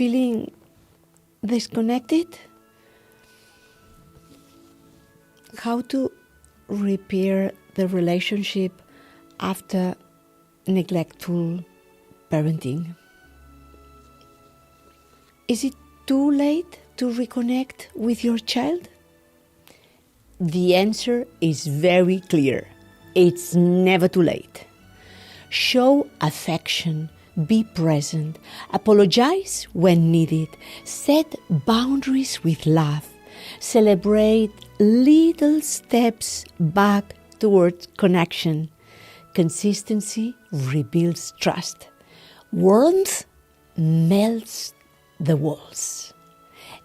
feeling disconnected? How to repair the relationship after neglectful parenting? Is it too late to reconnect with your child? The answer is very clear. It's never too late. Show affection, be present, apologize when needed, set boundaries with love, celebrate little steps back towards connection. Consistency rebuilds trust. Warmth melts the walls.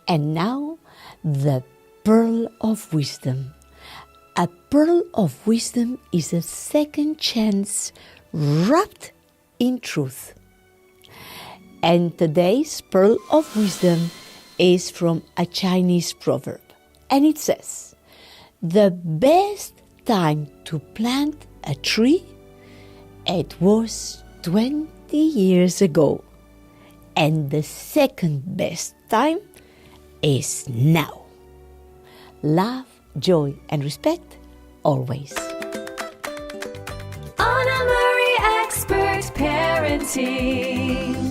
And now, the pearl of wisdom. A pearl of wisdom is a second chance wrapped in truth. And today's pearl of wisdom is from a Chinese proverb. And it says, the best time to plant a tree, it was 20 years ago. And the second best time is now. Love, joy, and respect always. Anna Marie Expert Parenting.